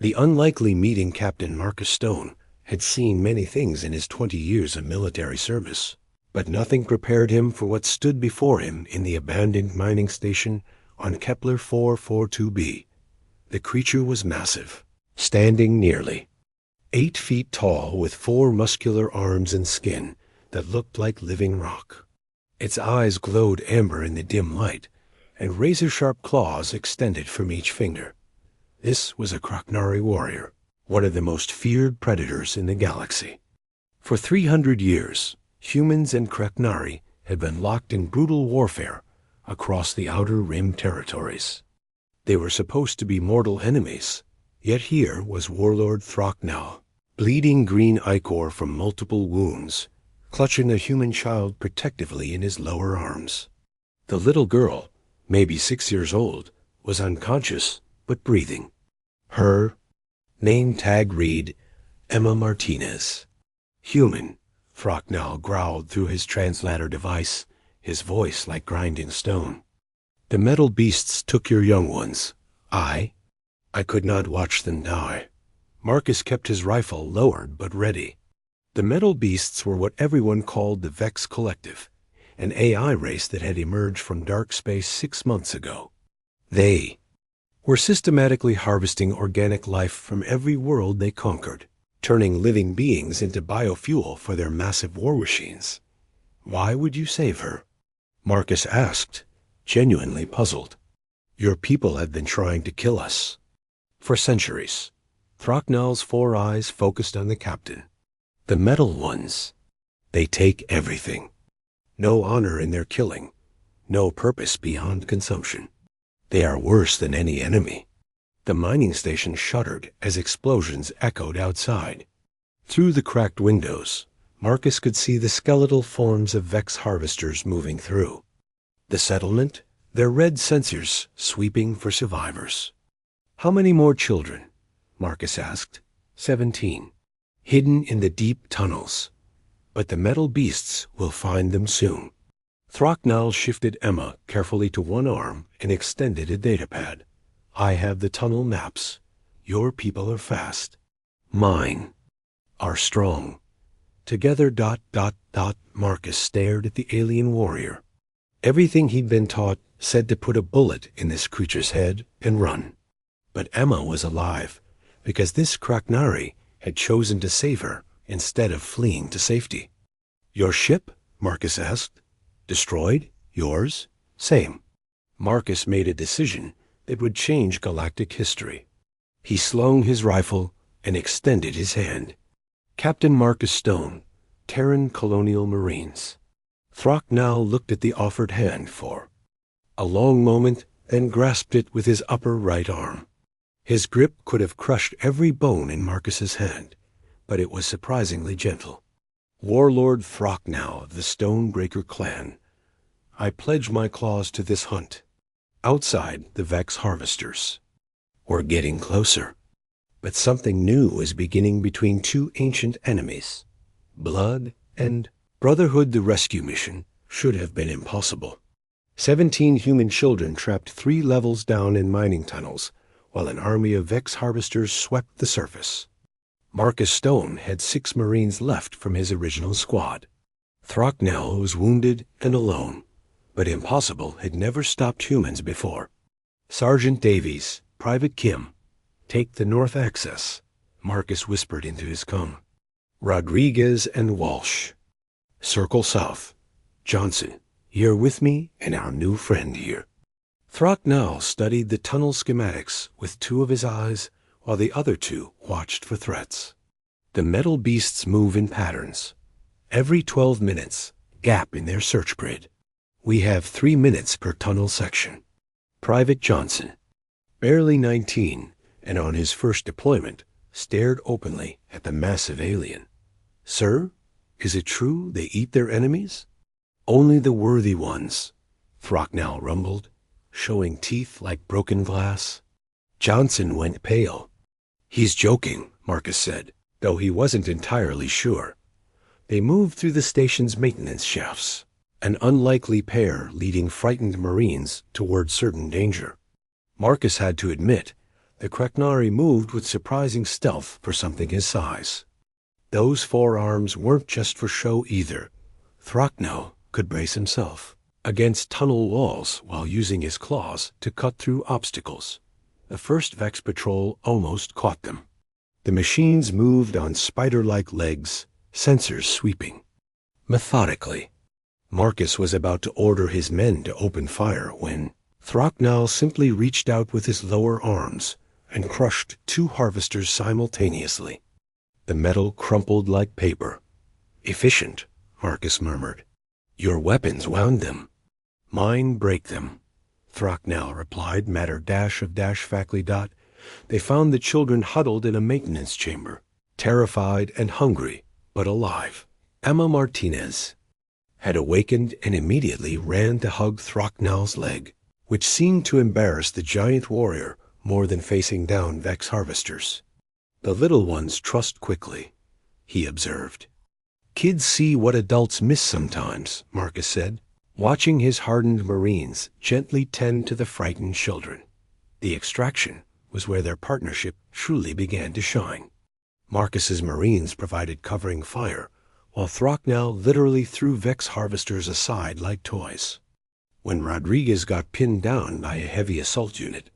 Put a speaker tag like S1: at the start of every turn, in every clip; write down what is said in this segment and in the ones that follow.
S1: The unlikely meeting Captain Marcus Stone had seen many things in his 20 years of military service, but nothing prepared him for what stood before him in the abandoned mining station on Kepler 442b. The creature was massive, standing nearly 8 feet tall with 4 muscular arms and skin that looked like living rock. Its eyes glowed amber in the dim light, and razor-sharp claws extended from each finger. This was a Kraknari warrior, one of the most feared predators in the galaxy. For 300 years, humans and Kraknari had been locked in brutal warfare across the Outer Rim territories. They were supposed to be mortal enemies, yet here was Warlord Throcknell, bleeding green ichor from multiple wounds, clutching a human child protectively in his lower arms. The little girl, maybe 6 years old, was unconscious but breathing. Her name tag read Emma Martinez. Human, Throcknell growled through his translator device, his voice like grinding stone. The metal beasts took your young ones. I could not watch them die. Marcus kept his rifle lowered but ready. The metal beasts were what everyone called the Vex Collective, an AI race that had emerged from dark space 6 months ago. They were systematically harvesting organic life from every world they conquered, turning living beings into biofuel for their massive war machines. Why would you save her? Marcus asked, genuinely puzzled. Your people have been trying to kill us. For centuries. Throcknell's 4 eyes focused on the captain. The metal ones. They take everything. No honor in their killing. No purpose beyond consumption. They are worse than any enemy. The mining station shuddered as explosions echoed outside. Through the cracked windows, Marcus could see the skeletal forms of Vex harvesters moving through. The settlement, their red sensors sweeping for survivors. How many more children? Marcus asked. 17. Hidden in the deep tunnels. But the metal beasts will find them soon. Throcknell shifted Emma carefully to one arm and extended a datapad. I have the tunnel maps. Your people are fast. Mine are strong. Together ... Marcus stared at the alien warrior. Everything he'd been taught said to put a bullet in this creature's head and run. But Emma was alive, because this Kraknari had chosen to save her instead of fleeing to safety. Your ship? Marcus asked. Destroyed? Yours? Same. Marcus made a decision that would change galactic history. He slung his rifle and extended his hand. Captain Marcus Stone, Terran Colonial Marines. Throcknell looked at the offered hand for a long moment, then grasped it with his upper right arm. His grip could have crushed every bone in Marcus's hand, but it was surprisingly gentle. Warlord Throcknell of the Stonebreaker clan, I pledge my claws to this hunt. Outside, the Vex harvesters. We're getting closer. But something new was beginning between 2 ancient enemies. Blood and Brotherhood. The rescue mission should have been impossible. 17 human children trapped 3 levels down in mining tunnels, while an army of Vex harvesters swept the surface. Marcus Stone had 6 Marines left from his original squad. Throcknell was wounded and alone, but impossible had never stopped humans before. Sergeant Davies, Private Kim, take the north access, Marcus whispered into his com. Rodriguez and Walsh, circle south. Johnson, you're with me and our new friend here. Throcknell studied the tunnel schematics with 2 of his eyes, while the other 2 watched for threats. The metal beasts move in patterns. Every 12 minutes, gap in their search grid. We have 3 minutes per tunnel section. Private Johnson, barely 19, and on his first deployment, stared openly at the massive alien. Sir, is it true they eat their enemies? Only the worthy ones, Throcknell rumbled, showing teeth like broken glass. Johnson went pale. He's joking, Marcus said, though he wasn't entirely sure. They moved through the station's maintenance shafts, an unlikely pair leading frightened Marines toward certain danger. Marcus had to admit The Kreknari moved with surprising stealth for something his size. Those forearms weren't just for show either. Throcknell could brace himself against tunnel walls while using his claws to cut through obstacles. The first Vex patrol almost caught them. The machines moved on spider-like legs, sensors sweeping methodically. Marcus was about to order his men to open fire when Throcknell simply reached out with his lower arms and crushed two harvesters simultaneously. The metal crumpled like paper. "Efficient," Marcus murmured. "Your weapons wound them." "Mine break them," Throcknell replied, matter-of-factly. They found the children huddled in a maintenance chamber, terrified and hungry, but alive. Emma Martinez had awakened and immediately ran to hug Throcknell's leg, which seemed to embarrass the giant warrior more than facing down Vex harvesters. "The little ones trust quickly," he observed. "Kids see what adults miss sometimes," Marcus said, watching his hardened Marines gently tend to the frightened children. The extraction was where their partnership truly began to shine. Marcus's Marines provided covering fire, while Throcknell literally threw Vex harvesters aside like toys. When Rodriguez got pinned down by a heavy assault unit,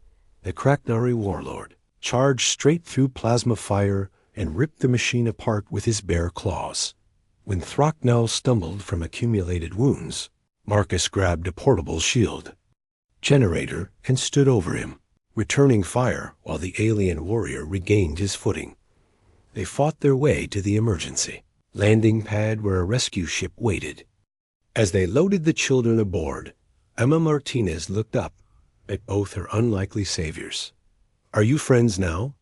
S1: the Kreknari warlord charged straight through plasma fire and ripped the machine apart with his bare claws. When Throcknell stumbled from accumulated wounds, Marcus grabbed a portable shield generator and stood over him, returning fire while the alien warrior regained his footing. They fought their way to the emergency landing pad where a rescue ship waited. As they loaded the children aboard, Emma Martinez looked up at both her unlikely saviors. "Are you friends now?"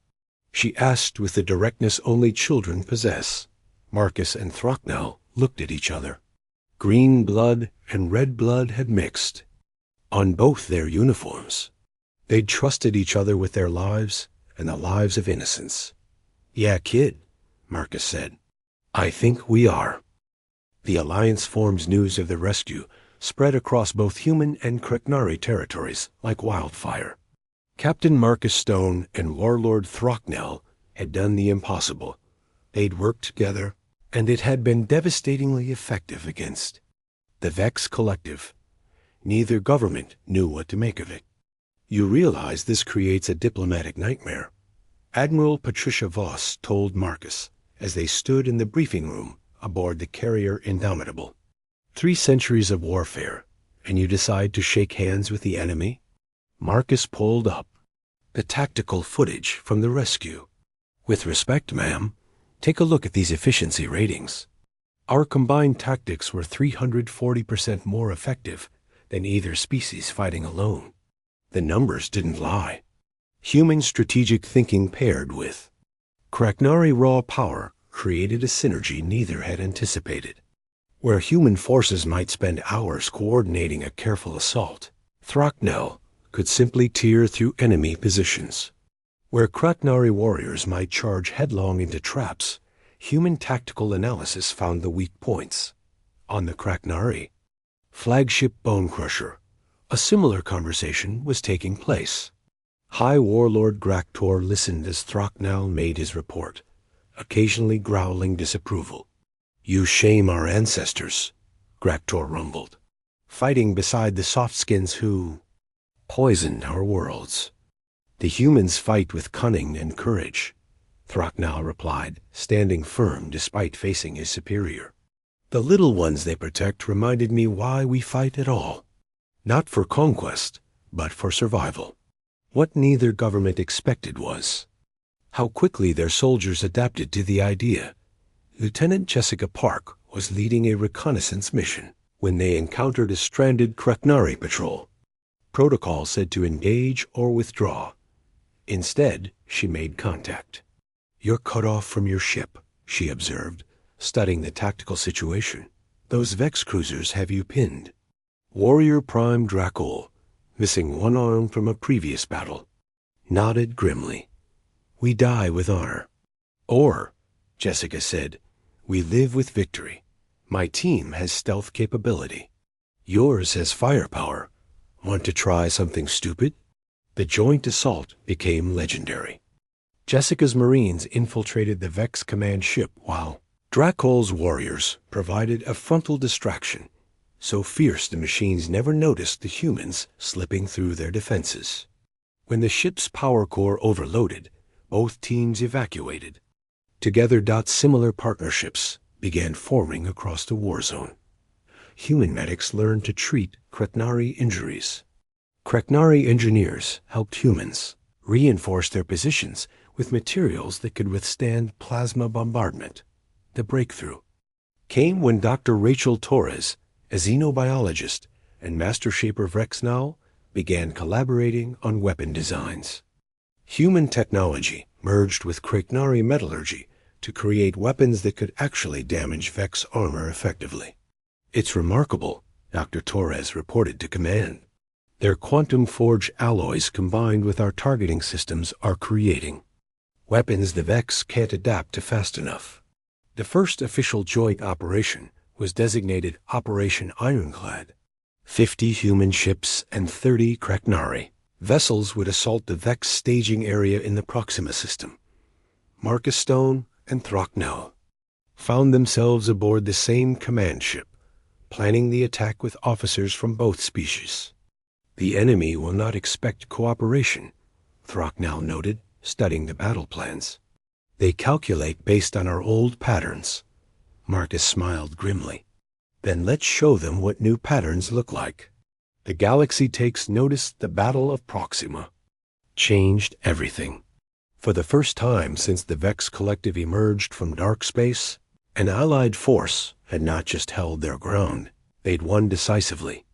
S1: she asked with the directness only children possess. Marcus and Throcknell looked at each other. Green blood and red blood had mixed on both their uniforms. They'd trusted each other with their lives and the lives of innocents. "Yeah, kid," Marcus said. "I think we are." The Alliance Form's news of the rescue spread across both human and Kreknari territories like wildfire. Captain Marcus Stone and Warlord Throcknell had done the impossible. They'd worked together, and it had been devastatingly effective against the Vex Collective. Neither government knew what to make of it. "You realize this creates a diplomatic nightmare," Admiral Patricia Voss told Marcus as they stood in the briefing room aboard the carrier Indomitable. 3 centuries of warfare, and you decide to shake hands with the enemy? Marcus pulled up the tactical footage from the rescue. "With respect, ma'am, take a look at these efficiency ratings. Our combined tactics were 340% more effective than either species fighting alone. The numbers didn't lie. Human strategic thinking paired with Kreknari raw power created a synergy neither had anticipated. Where human forces might spend hours coordinating a careful assault, Throcknell could simply tear through enemy positions. Where Kreknari warriors might charge headlong into traps, human tactical analysis found the weak points. On the Kreknari flagship Bone Crusher, a similar conversation was taking place. High Warlord Graktor listened as Throcknell made his report, occasionally growling disapproval. "You shame our ancestors," Graktor rumbled, "fighting beside the softskins who poisoned our worlds." "The humans fight with cunning and courage," Throcknell replied, standing firm despite facing his superior. "The little ones they protect reminded me why we fight at all. Not for conquest, but for survival." What neither government expected was how quickly their soldiers adapted to the idea. Lieutenant Jessica Park was leading a reconnaissance mission when they encountered a stranded Kreknari patrol. Protocol said to engage or withdraw. Instead, she made contact. "You're cut off from your ship," she observed, studying the tactical situation. "Those Vex cruisers have you pinned." Warrior Prime Dracul, missing one arm from a previous battle, nodded grimly. "We die with honor." "Or," Jessica said, "we live with victory. My team has stealth capability. Yours has firepower. Want to try something stupid?" The joint assault became legendary. Jessica's Marines infiltrated the Vex command ship while Dracol's warriors provided a frontal distraction, so fierce the machines never noticed the humans slipping through their defenses. When the ship's power core overloaded, both teams evacuated. Together, similar partnerships began forming across the war zone. Human medics learned to treat Kretnari injuries. Kretnari engineers helped humans reinforce their positions with materials that could withstand plasma bombardment. The breakthrough came when Dr. Rachel Torres, a xenobiologist and master shaper of Rexnau, began collaborating on weapon designs. Human technology merged with Kretnari metallurgy to create weapons that could actually damage Vex armor effectively. "It's remarkable," Dr. Torres reported to command. "Their quantum-forged alloys combined with our targeting systems are creating weapons the Vex can't adapt to fast enough." The first official joint operation was designated Operation Ironclad. 50 human ships and 30 Kretnari vessels would assault the Vex staging area in the Proxima system. Marcus Stone and Throcknell found themselves aboard the same command ship, planning the attack with officers from both species. "The enemy will not expect cooperation," Throcknell noted, studying the battle plans. "They calculate based on our old patterns." Marcus smiled grimly. "Then let's show them what new patterns look like." The galaxy takes notice. The Battle of Proxima changed everything. For the first time since the Vex Collective emerged from dark space, an allied force had not just held their ground, they'd won decisively.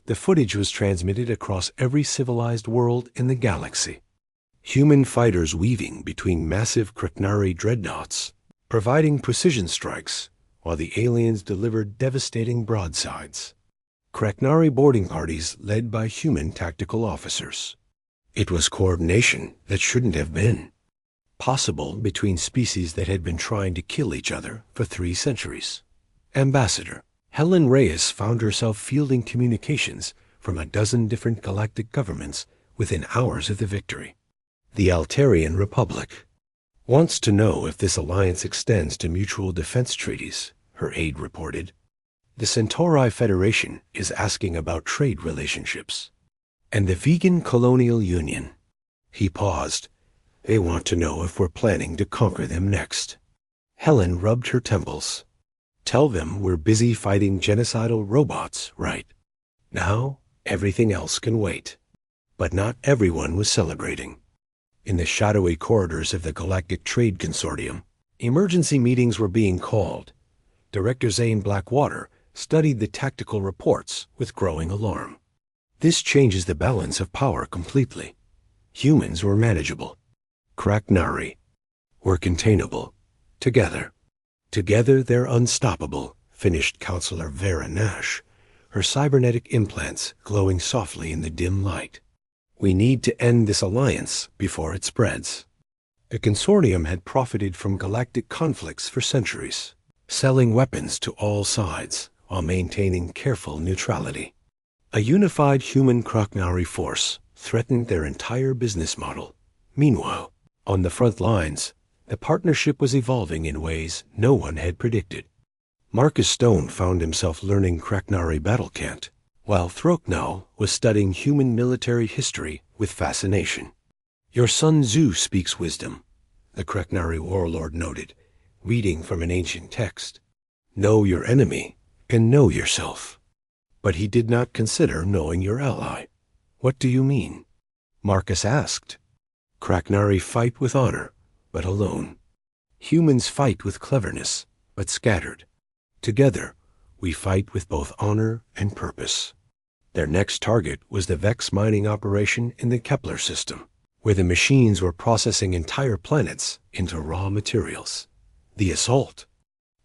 S1: The footage was transmitted across every civilized world in the galaxy. Human fighters weaving between massive Kretnari dreadnoughts, providing precision strikes, while the aliens delivered devastating broadsides. Kretnari boarding parties led by human tactical officers. It was coordination that shouldn't have been possible between species that had been trying to kill each other for 3 centuries. Ambassador Helen Reyes found herself fielding communications from a dozen different galactic governments within hours of the victory. The Altarian Republic wants to know if this alliance extends to mutual defense treaties, her aide reported. The Centauri Federation is asking about trade relationships. And the Vegan Colonial Union. He paused. They want to know if we're planning to conquer them next. Helen rubbed her temples. Tell them we're busy fighting genocidal robots, right? Now, everything else can wait. But not everyone was celebrating. In the shadowy corridors of the Galactic Trade Consortium, emergency meetings were being called. Director Zane Blackwater studied the tactical reports with growing alarm. This changes the balance of power completely. Humans were manageable. Kretnari were containable. Together. Together they're unstoppable, finished Counselor Vera Nash, her cybernetic implants glowing softly in the dim light. We need to end this alliance before it spreads. The consortium had profited from galactic conflicts for centuries, selling weapons to all sides while maintaining careful neutrality. A unified human Kretnari force threatened their entire business model. Meanwhile, on the front lines, the partnership was evolving in ways no one had predicted. Marcus Stone found himself learning Kretnari battlecant, while Throcknell was studying human military history with fascination. Your Sun Tzu speaks wisdom, the Kretnari warlord noted, reading from an ancient text. Know your enemy and know yourself. But he did not consider knowing your ally. What do you mean? Marcus asked. Kretnari fight with honor, but alone. Humans fight with cleverness, but scattered. Together, we fight with both honor and purpose. Their next target was the Vex mining operation in the Kepler system, where the machines were processing entire planets into raw materials. The assault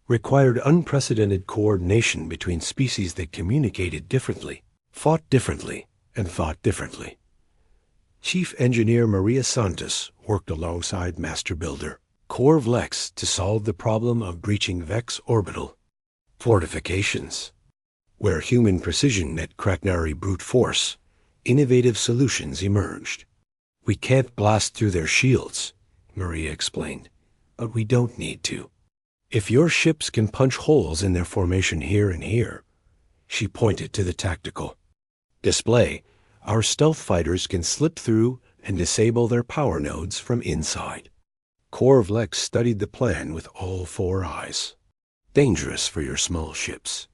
S1: required unprecedented coordination between species that communicated differently, fought differently, and thought differently. Chief Engineer Maria Santos worked alongside Master Builder Corv Lex to solve the problem of breaching Vex orbital fortifications. Where human precision met Kretnari brute force, innovative solutions emerged. We can't blast through their shields, Maria explained, but we don't need to. If your ships can punch holes in their formation here and here, she pointed to the tactical display, our stealth fighters can slip through and disable their power nodes from inside. Korvlek studied the plan with all four eyes. Dangerous for your small ships.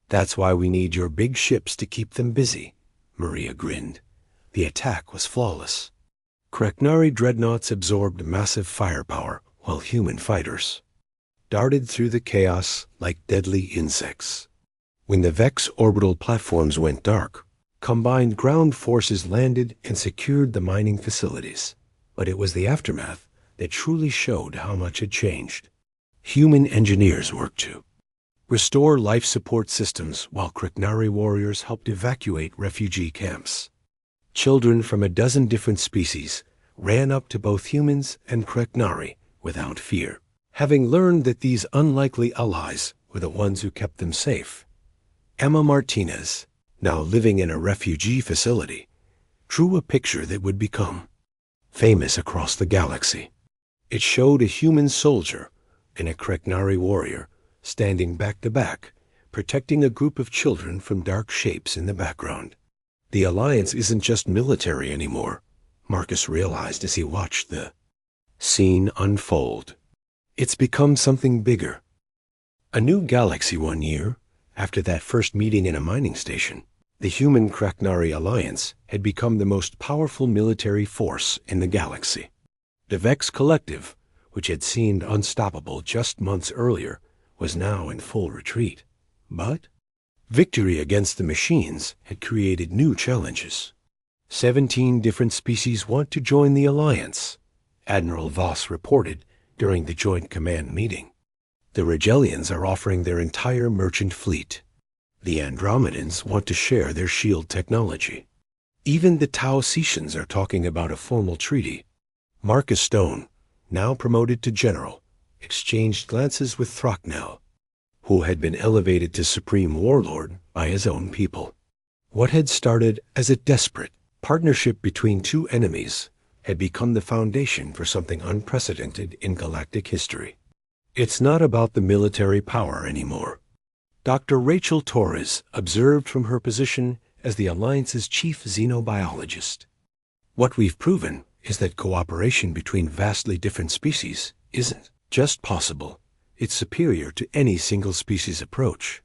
S1: That's why we need your big ships to keep them busy, Maria grinned. The attack was flawless. Kreknari dreadnoughts absorbed massive firepower, while human fighters darted through the chaos like deadly insects. When the Vex orbital platforms went dark, combined ground forces landed and secured the mining facilities. But it was the aftermath that truly showed how much had changed. Human engineers worked to restore life support systems while Kreknari warriors helped evacuate refugee camps. Children from a dozen different species ran up to both humans and Kreknari without fear, having learned that these unlikely allies were the ones who kept them safe. Emma Martinez, now living in a refugee facility, drew a picture that would become famous across the galaxy. It showed a human soldier and a Kreknari warrior standing back to back, protecting a group of children from dark shapes in the background. The Alliance isn't just military anymore, Marcus realized as he watched the scene unfold. It's become something bigger. A new galaxy one year, after that first meeting in a mining station, the human Kreknari Alliance had become the most powerful military force in the galaxy. The Vex Collective, which had seemed unstoppable just months earlier, was now in full retreat. But victory against the machines had created new challenges. 17 different species want to join the Alliance, Admiral Voss reported during the Joint Command meeting. The Regellians are offering their entire merchant fleet. The Andromedans want to share their shield technology. Even the Taosetians are talking about a formal treaty. Marcus Stone, now promoted to general, exchanged glances with Throcknell, who had been elevated to supreme warlord by his own people. What had started as a desperate partnership between two enemies had become the foundation for something unprecedented in galactic history. It's not about the military power anymore. Dr. Rachel Torres observed from her position as the Alliance's chief xenobiologist. What we've proven is that cooperation between vastly different species isn't just possible, it's superior to any single species approach.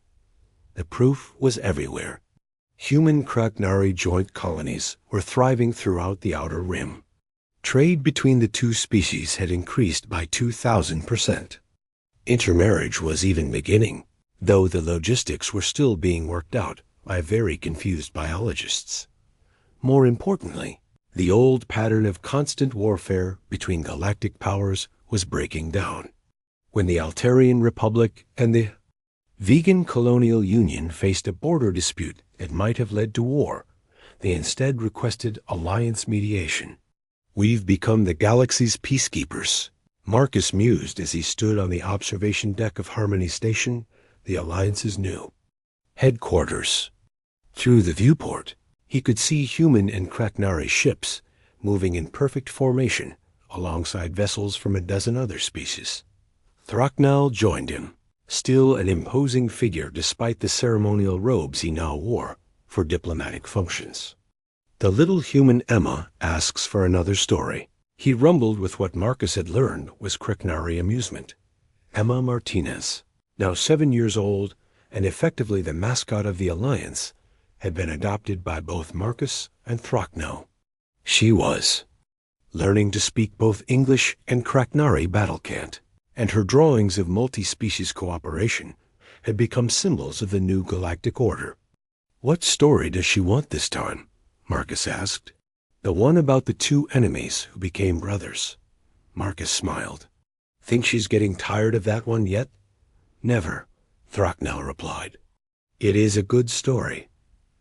S1: The proof was everywhere. Human Kreknari joint colonies were thriving throughout the Outer Rim. Trade between the two species had increased by 2,000%. Intermarriage was even beginning, though the logistics were still being worked out by very confused biologists. More importantly, the old pattern of constant warfare between galactic powers was breaking down. When the Altarian Republic and the Vegan Colonial Union faced a border dispute that might have led to war, they instead requested alliance mediation. We've become the galaxy's peacekeepers, Marcus mused as he stood on the observation deck of Harmony Station, the Alliance's new headquarters. Through the viewport, he could see human and Kreknari ships moving in perfect formation alongside vessels from a dozen other species. Throcknell joined him, still an imposing figure despite the ceremonial robes he now wore for diplomatic functions. The little human Emma asks for another story. He rumbled with what Marcus had learned was Kreknari amusement. Emma Martinez, now 7 years old and effectively the mascot of the Alliance, had been adopted by both Marcus and Throcknell. She was learning to speak both English and Kreknari battle cant, and her drawings of multi-species cooperation had become symbols of the new galactic order. What story does she want this time? Marcus asked. The one about the two enemies who became brothers. Marcus smiled. Think she's getting tired of that one yet? Never, Throcknell replied. It is a good story.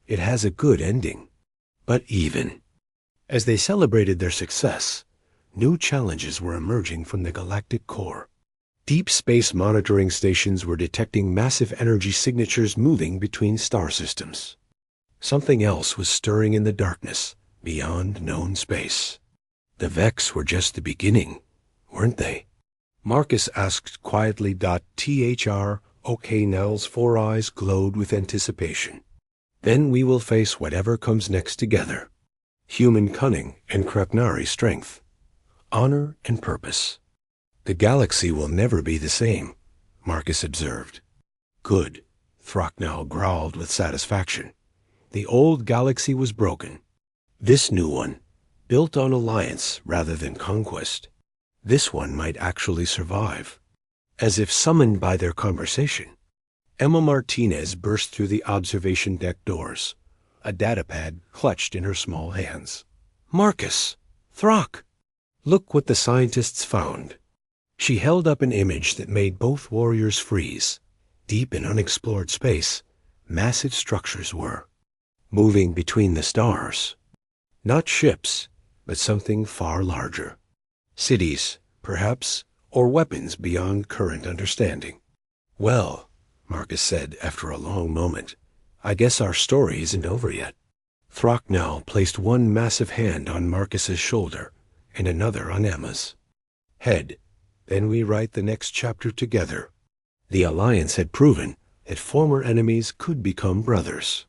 S1: It has a good ending. But even as they celebrated their success, new challenges were emerging from the galactic core. Deep space monitoring stations were detecting massive energy signatures moving between star systems. Something else was stirring in the darkness beyond known space. The Vex were just the beginning, weren't they? Marcus asked quietly. Thr. Okay, Nell's 4 eyes glowed with anticipation. Then we will face whatever comes next together. Human cunning and Krepnari strength. Honor and purpose. The galaxy will never be the same, Marcus observed. Good, Throcknell growled with satisfaction. The old galaxy was broken. This new one, built on alliance rather than conquest. This one might actually survive. As if summoned by their conversation, Emma Martinez burst through the observation deck doors, a datapad clutched in her small hands. Marcus! Throck! Look what the scientists found. She held up an image that made both warriors freeze. Deep in unexplored space, massive structures were, moving between the stars. Not ships, but something far larger. Cities, perhaps, or weapons beyond current understanding. Well, Marcus said after a long moment, I guess our story isn't over yet. Throcknell placed one massive hand on Marcus's shoulder and another on Emma's. Head, then we write the next chapter together. The Alliance had proven that former enemies could become brothers.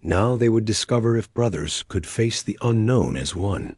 S1: Now they would discover if brothers could face the unknown as one.